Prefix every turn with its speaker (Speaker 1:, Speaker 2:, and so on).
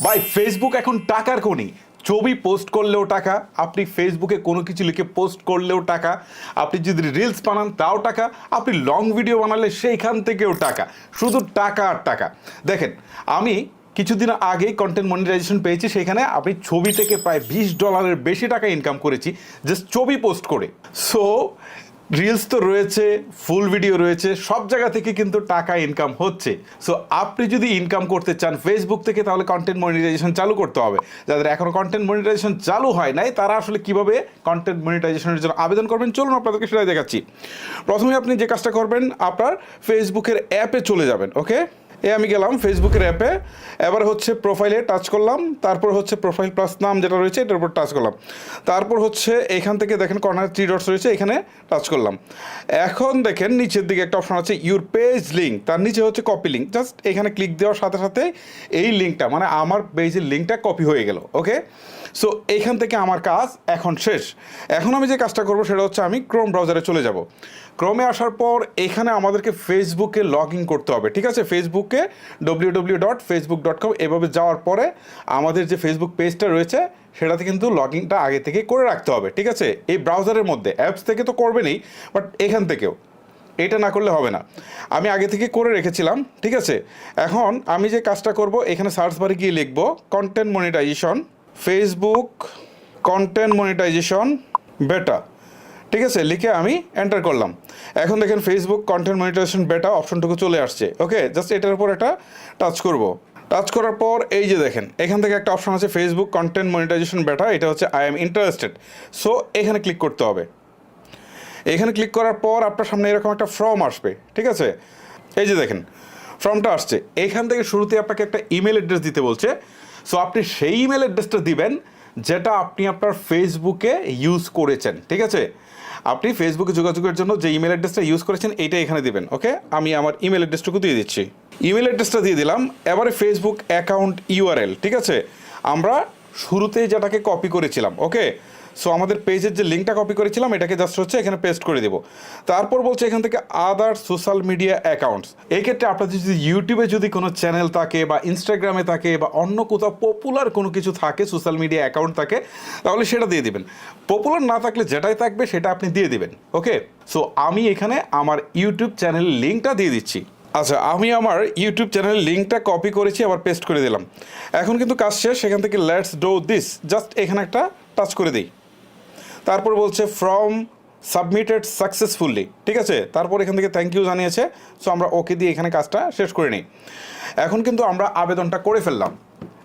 Speaker 1: ভাই ফেসবুক এখন টাকার খনি। ছবি পোস্ট করলেও টাকা, আপনি ফেসবুকে কোনো কিছু লিখে পোস্ট করলেও টাকা, আপনি যদি রিলস বানান তাও টাকা, আপনি লং ভিডিও বানালে সেইখান থেকেও টাকা, শুধু টাকা আর টাকা। দেখেন, আমি কিছুদিন আগেই কন্টেন্ট মনিটাইজেশন পেয়েছি, সেখানে আপনি ছবি থেকে প্রায় $20 বেশি টাকা ইনকাম করেছি জাস্ট ছবি পোস্ট করে। সো রিলস তো রয়েছে, ফুল ভিডিও রয়েছে, সব জায়গা থেকে কিন্তু টাকা ইনকাম হচ্ছে। সো আপনি যদি ইনকাম করতে চান ফেসবুক থেকে, তাহলে কন্টেন্ট মনিটাইজেশন চালু করতে হবে। যাদের এখনও কন্টেন্ট মনিটাইজেশন চালু হয় নাই, তারা আসলে কিভাবে কন্টেন্ট মনিটাইজেশনের জন্য আবেদন করবেন, চলুন আপনাদেরকে সেটাই দেখাচ্ছি। প্রথমে আপনি যে কাজটা করবেন, আপনার ফেসবুকের অ্যাপে চলে যাবেন। ওকে, আমি গেলাম ফেসবুকের অ্যাপে, এবার হচ্ছে প্রোফাইলে টাচ করলাম, তারপর হচ্ছে প্রোফাইল প্লাস নাম যেটা রয়েছে এটার উপর টাচ করলাম, তারপর হচ্ছে এখান থেকে দেখেন কর্নার 3 ডটস রয়েছে, এখানে টাচ করলাম। এখন দেখেন নিচের দিকে একটা অপশন আছে ইউর পেজ লিঙ্ক, তার নিচে হচ্ছে কপি লিঙ্ক। জাস্ট এখানে ক্লিক দেওয়ার সাথে সাথে এই লিঙ্কটা, মানে আমার পেজের লিঙ্কটা কপি হয়ে গেল। ওকে, সো এইখান থেকে আমার কাজ এখন শেষ। এখন আমি যে কাজটা করবো সেটা হচ্ছে আমি ক্রোম ব্রাউজারে চলে যাব। ক্রোমে আসার পর এখানে আমাদেরকে ফেসবুকে লগ ইন করতে হবে। ঠিক আছে, ফেসবুকে www.facebook.com এভাবে যাওয়ার পরে আমাদের যে ফেসবুক পেজটা রয়েছে সেটাতে কিন্তু লগ ইনটা আগে থেকে করে রাখতে হবে। ঠিক আছে, এই ব্রাউজারের মধ্যে অ্যাপস থেকে তো করবেনই, বাট এখান থেকেও এটা না করলে হবে না। আমি আগে থেকে করে রেখেছিলাম। ঠিক আছে, এখন আমি যে কাজটা করব, এখানে সার্চ বারে গিয়ে লিখব content monetization, Facebook content monetization beta. ঠিক আছে, লিখে আমি এন্টার করলাম। এখন দেখেন ফেসবুক কন্টেন্ট মনিটাইজেশন বেটা অপশনটুকু চলে আসছে। ওকে, জাস্ট এটার উপর একটা টাচ করব। টাচ করার পর এই যে দেখেন এখান থেকে একটা অপশন আছে ফেসবুক কন্টেন্ট মনিটাইজেশন বেটা, এটা হচ্ছে আই এম ইন্টারেস্টেড। সো এখানে ক্লিক করতে হবে। এখানে ক্লিক করার পর আপনার সামনে এরকম একটা ফর্ম আসবে। ঠিক আছে, এই যে দেখেন ফর্মটা আসছে। এখান থেকে শুরুতে আপনাকে একটা ইমেল অ্যাড্রেস দিতে বলছে। সো আপনি সেই ইমেল অ্যাড্রেসটা দিবেন যেটা আপনি আপনার ফেসবুকে ইউজ করেছেন। ঠিক আছে, আপনি ফেসবুকে যোগাযোগের জন্য যে ইমেল অ্যাড্রেসটা ইউজ করেছেন এইটা এখানে দিবেন। ওকে, আমি আমার ইমেল অ্যাড্রেসটুকু দিয়ে দিচ্ছি। ইমেল অ্যাড্রেসটা দিয়ে দিলাম। এবারে ফেসবুক অ্যাকাউন্ট ইউআরএল। ঠিক আছে, আমরা শুরুতেই যেটাকে কপি করেছিলাম। ওকে, সো আমাদের পেজের যে লিঙ্কটা কপি করেছিলাম এটাকে জাস্ট হচ্ছে এখানে পেস্ট করে দেবো। তারপর বলছে এখান থেকে আদার সোশ্যাল মিডিয়া অ্যাকাউন্টস। এই ক্ষেত্রে আপনাদের যদি ইউটিউবে যদি কোনো চ্যানেল থাকে বা ইনস্টাগ্রামে থাকে বা অন্য কোথাও পপুলার কোনো কিছু থাকে, সোশ্যাল মিডিয়া অ্যাকাউন্ট থাকে, তাহলে সেটা দিয়ে দিবেন। পপুলার না থাকলে যেটাই থাকবে সেটা আপনি দিয়ে দিবেন। ওকে, সো আমি এখানে আমার ইউটিউব চ্যানেলের লিঙ্কটা দিয়ে দিচ্ছি। আচ্ছা, আমি আমার ইউটিউব চ্যানেলের লিঙ্কটা কপি করেছি, আবার পেস্ট করে দিলাম। এখন কিন্তু কাজ শেষ। সেখান থেকে লেটস ডু দিস, জাস্ট এখানে একটা টাচ করে দিই। তারপর বলছে ফ্রম সাবমিটেড সাকসেসফুলি। ঠিক আছে, তারপর এখান থেকে থ্যাংক ইউ জানিয়েছে। সো আমরা ওকে দিয়ে এখানে কাজটা শেষ করে নিই। এখন কিন্তু আমরা আবেদনটা করে ফেললাম।